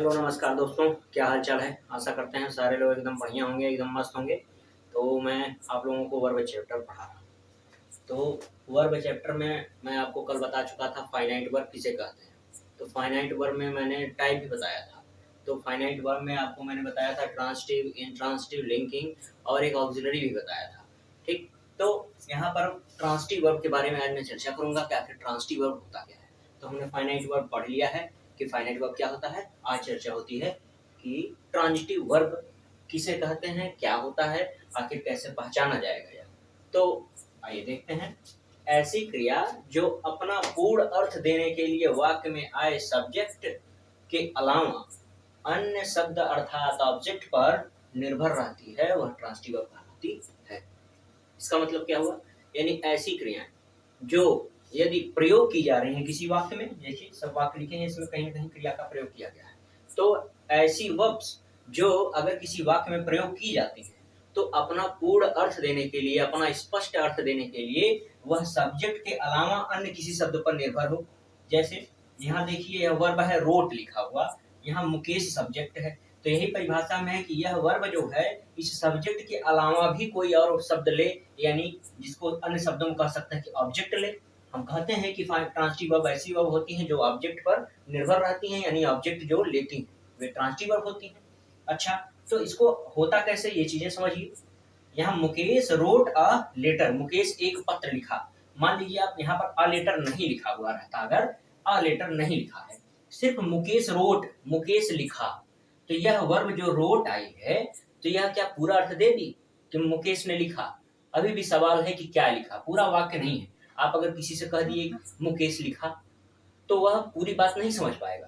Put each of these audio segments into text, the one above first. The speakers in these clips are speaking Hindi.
हेलो नमस्कार दोस्तों, क्या हाल चाल है। आशा करते हैं सारे लोग एकदम बढ़िया होंगे, एकदम मस्त होंगे। तो मैं आप लोगों को वर्ब चैप्टर पढ़ा रहा हूँ। तो वर्ब चैप्टर में मैं आपको कल बता चुका था फाइनाइट वर्ब किसे कहते हैं। तो फाइनाइट वर्ब में मैंने टाइप भी बताया था। तो फाइनाइट वर्ब में आपको मैंने बताया था ट्रांसिटिव, इंट्रांसिटिव, लिंकिंग और एक ऑक्सिलरी भी बताया था। ठीक, तो यहाँ पर ट्रांसिटिव वर्ब के बारे में आज मैं चर्चा करूंगा कि आखिर ट्रांसिटिव वर्ब होता क्या है। तो हमने फाइनाइट वर्ब पढ़ लिया है कि फाइनाइट वर्ब क्या होता है। आज चर्चा होती है कि ट्रांजिटिव वर्ब किसे कहते हैं, क्या होता है, आखिर कैसे पहचाना जाएगा यह। तो आइए देखते हैं। ऐसी क्रिया जो अपना पूर्ण अर्थ देने के लिए वाक्य में आए सब्जेक्ट के अलावा अन्य शब्द अर्थात ऑब्जेक्ट पर निर्भर रहती है, वह ट्रांजिटिव वर्ब कहलाती है। इसका मतलब क्या हुआ, यानी ऐसी क्रियाएं जो यदि प्रयोग की जा रही है किसी वाक्य में, देखिए सब वाक्य लिखे हैं, इसमें कहीं ना कहीं क्रिया का प्रयोग किया गया है। तो ऐसी वर्ब्स जो अगर किसी वाक्य में प्रयोग की जाती है तो अपना पूर्ण अर्थ देने के लिए, अपना स्पष्ट अर्थ देने के लिए वह सब्जेक्ट के अलावा अन्य किसी शब्द पर निर्भर हो। जैसे यहाँ देखिए यह वर्ब है रोट लिखा हुआ, यहाँ मुकेश सब्जेक्ट है। तो यही परिभाषा में है कि यह वर्ब जो है इस सब्जेक्ट के अलावा भी कोई और शब्द ले, यानी जिसको अन्य शब्दों में कह सकते हैं कि ऑब्जेक्ट ले। हम कहते हैं कि ट्रांजिटिव वर्ब ऐसी वर्ब होती हैं जो ऑब्जेक्ट पर निर्भर रहती हैं, यानी ऑब्जेक्ट जो लेती हैं वे ट्रांजिटिव वर्ब होती हैं। अच्छा, तो इसको होता कैसे ये चीजें समझिए। यहाँ Mukesh wrote a letter, Mukesh एक पत्र लिखा। मान लीजिए आप यहाँ पर अ लेटर नहीं लिखा हुआ रहता, अगर अ लेटर नहीं लिखा है, सिर्फ मुकेश रोट, मुकेश लिखा, तो यह वर्ब जो रोट आई है तो यह क्या पूरा अर्थ दे दी कि मुकेश ने लिखा। अभी भी सवाल है कि क्या लिखा, पूरा वाक्य नहीं है। आप अगर किसी से कह दिए मुकेश लिखा तो वह पूरी बात नहीं समझ पाएगा।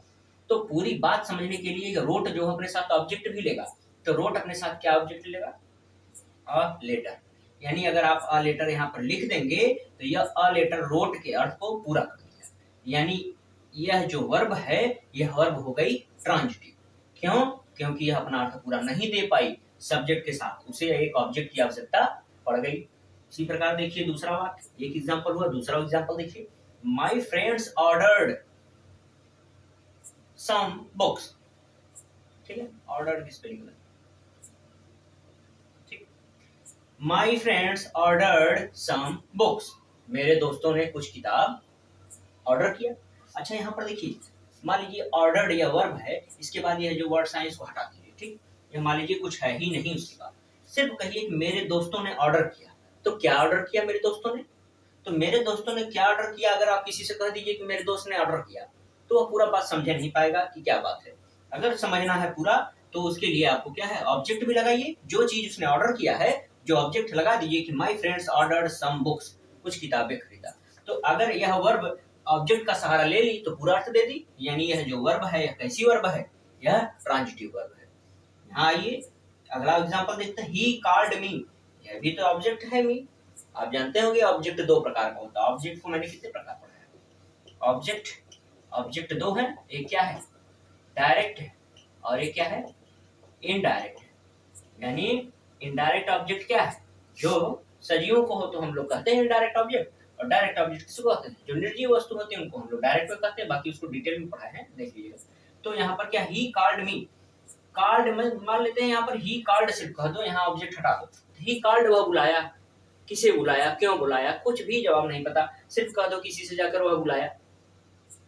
तो पूरी बात समझने के लिए रोट जो अपने साथ ऑब्जेक्ट भी लेगा, तो रोट अपने साथ क्या ऑब्जेक्ट लेगा, अ लेटर। यानी अगर आप अ लेटर यहाँ पर लिख देंगे तो यह अ लेटर रोट के अर्थ को पूरा कर दिया। यानी यह जो वर्ब है यह वर्ब हो गई ट्रांजिटिव। क्यों? क्योंकि यह अपना अर्थ पूरा नहीं दे पाई सब्जेक्ट के साथ, उसे एक ऑब्जेक्ट की आवश्यकता पड़ गई। इसी प्रकार देखिए दूसरा वाक्य, एक एग्जांपल हुआ, दूसरा एग्जांपल देखिए। My friends ordered some books. ठीक है, ऑर्डर्ड की स्पेलिंग है। ठीक, my friends ordered some books, मेरे दोस्तों ने कुछ किताब ऑर्डर किया। अच्छा, यहाँ पर देखिए मान लीजिए ऑर्डर्ड यह वर्ब है, इसके बाद यह जो वर्ड है इसको हटा दीजिए। ठीक, ये मान लीजिए कुछ है ही नहीं उसके बाद, सिर्फ कहिए कि मेरे दोस्तों ने ऑर्डर किया। तो क्या ऑर्डर किया मेरे दोस्तों ने, तो मेरे दोस्तों ने क्या ऑर्डर किया, अगर आप किसी से कह दीजिए कि मेरे दोस्त ने ऑर्डर किया तो वह पूरा बात समझ नहीं पाएगा कि क्या बात है। अगर समझना है पूरा तो उसके लिए आपको क्या है, ऑब्जेक्ट भी लगाइए, जो चीज उसने ऑर्डर किया है जो ऑब्जेक्ट लगा दीजिए कि my friends ordered some books, कुछ किताबें खरीदा। तो अगर यह वर्ब ऑब्जेक्ट का सहारा ले ली तो पूरा अर्थ दे दी। यानी यह जो वर्ब है यह कैसी वर्ब है, यह ट्रांजिटिव वर्ब है। यहाँ आइए अगला एग्जांपल देखते हैं। ही कॉल्ड मी, यह भी तो ऑब्जेक्ट है मी। आप जानते होंगे ऑब्जेक्ट दो प्रकार का होता है। ऑब्जेक्ट को मैंने कितने प्रकार पढ़ा है, ऑब्जेक्ट ऑब्जेक्ट दो है, एक क्या है डायरेक्ट है और एक क्या है इनडायरेक्ट है। यानी इनडायरेक्ट ऑब्जेक्ट क्या है, जो सजीवों को हो तो हम लोग कहते हैं इनडायरेक्ट ऑब्जेक्ट, और डायरेक्ट ऑब्जेक्ट किसको कहते हैं, जो निर्जीव वस्तु होती है उनको हम लोग डायरेक्ट में कहते हैं। बाकी उसको डिटेल में पढ़ा है, देख लीजिएगा। तो यहाँ पर क्या, ही कॉल्ड मी, कॉल्ड में मान लेते हैं यहाँ पर ही कॉल्ड सिर्फ कह दो, यहाँ ऑब्जेक्ट हटा दो। ही कॉल्ड वह बुलाया, किसे बुलाया, क्यों बुलाया, कुछ भी जवाब नहीं पता, सिर्फ कह दो किसी से जाकर वह बुलाया,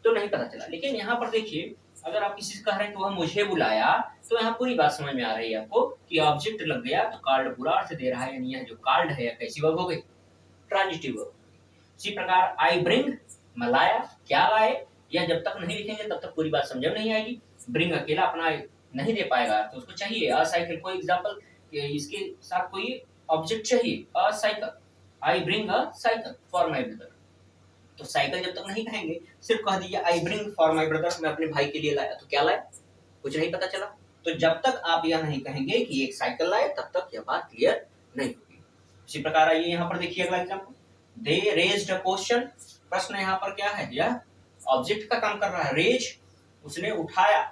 तो नहीं पता चला। लेकिन यहाँ पर देखिए अगर आप किसी से कह रहे हैं कि वह मुझे बुलाया, तो यहाँ पूरी बात समझ में आ रही है आपको कि ऑब्जेक्ट लग गया तो कॉल्ड पूरा अर्थ दे रहा है। यानी यह जो कॉल्ड है कैसी वर्ब हो गई, ट्रांजिटिव वर्ब। इसी प्रकार आई ब्रिंग, मैं लाया, क्या लाए, यह जब तक नहीं लिखेंगे तब तक पूरी बात समझ में नहीं आएगी। ब्रिंग अकेला अपना नहीं दे पाएगा तो उसको चाहिए अ साइकिल, कोई एग्जांपल इसके साथ कोई ऑब्जेक्ट चाहिए, अ cycle. I bring a cycle for my brother, तो साइकिल जब तक नहीं कहेंगे, सिर्फ कह दीजिए I bring for my brother, मैं अपने भाई के लिए लाया, तो क्या लाया, कुछ नहीं पता चला। तो जब तक आप यह नहीं कहेंगे कि एक साइकिल लाए तब तक यह बात क्लियर नहीं होगी। इसी प्रकार आइए यहाँ पर देखिए अगला example. They raised a question, प्रश्न यहाँ पर क्या है, यह ऑब्जेक्ट का काम कर रहा है। रेज उसने उठाया,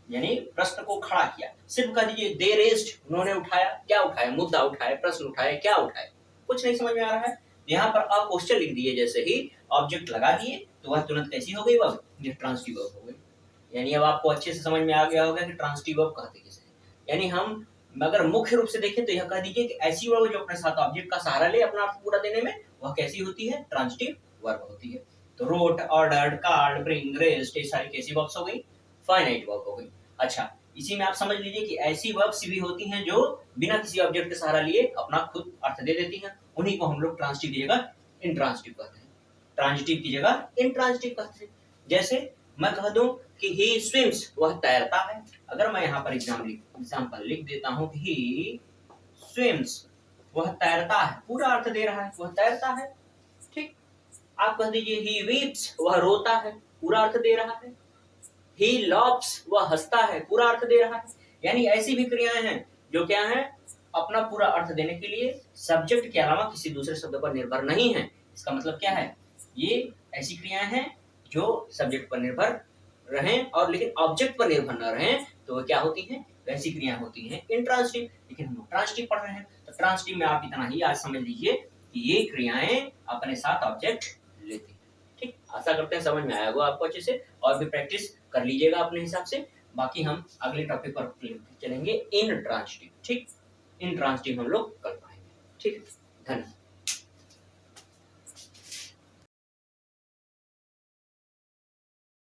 यानी प्रश्न को खड़ा किया। सिर्फ कह दीजिए दे रेज्ड, उन्होंने उठाया, क्या उठाया, मुद्दा उठाया, प्रश्न उठाया, क्या उठाया, कुछ नहीं समझ में आ रहा है। यहाँ पर अ क्वेश्चन लिख दिए, जैसे ही ऑब्जेक्ट लगा दिए तो वह तुरंत कैसी हो गई वर्ब, ये ट्रांजिटिव वर्ब हो गई। यानी अब आपको अच्छे से समझ में आ गया होगा कि ट्रांजिटिव वर्ब कहते किसे हैं। यानी हम अगर मुख्य रूप से देखें तो यह कह दीजिए कि ऐसी वर्ब जो अपने साथ ऑब्जेक्ट का सहारा ले अपना अर्थ पूरा देने में, वह कैसी होती है, ट्रांजिटिव वर्ब होती है। तो wrote, ordered, called, bring, rest, ये सारी कैसी वर्ब्स हो गई, फाइनाइट वर्ब हो गई। अच्छा, इसी में आप समझ लीजिए कि ऐसी वर्ब्स भी होती हैं जो बिना किसी ऑब्जेक्ट के सहारा लिए अपना खुद अर्थ दे देती हैं, उन्हीं को हम लोग ट्रांजिटिव की जगह इंट्रांजिटिव कहते हैं, ट्रांजिटिव की जगह इंट्रांजिटिव कहते हैं। जैसे मैं कह दूं कि ही स्विम्स, वह तैरता है। अगर मैं यहाँ पर एग्जाम्पल लिख देता हूँ कि ही स्विम्स, वह तैरता है, पूरा अर्थ दे रहा है, वह तैरता है। ठीक, आप कह दीजिए ही वीप्स, वह रोता है, पूरा अर्थ दे रहा है। ही लॉप्स, वह हंसता है, पूरा अर्थ दे रहा है। यानी ऐसी भी क्रियाएं हैं जो क्या है, अपना पूरा अर्थ देने के लिए सब्जेक्ट के अलावा किसी दूसरे शब्द पर निर्भर नहीं है। इसका मतलब क्या है, ये ऐसी क्रियाएं हैं जो सब्जेक्ट पर निर्भर रहें और लेकिन ऑब्जेक्ट पर निर्भर न रहें, तो वो क्या होती हैं, वैसी क्रियाएं होती हैं इंट्रांजिटिव। लेकिन हम ट्रांजिटिव पढ़ रहे हैं, तो ट्रांजिटिव में आप इतना ही आज समझ लीजिए कि ये क्रियाएं अपने साथ ऑब्जेक्ट लेती हैं। ठीक, आशा करते हैं समझ में आया होगा आपको अच्छे से, और भी प्रैक्टिस कर लीजिएगा अपने हिसाब से। बाकी हम अगले टॉपिक पर चलेंगे इन ट्रांजिटिव। ठीक, इन ट्रांजिटिव हम लोग कर पाएंगे। ठीक, धन्यवाद।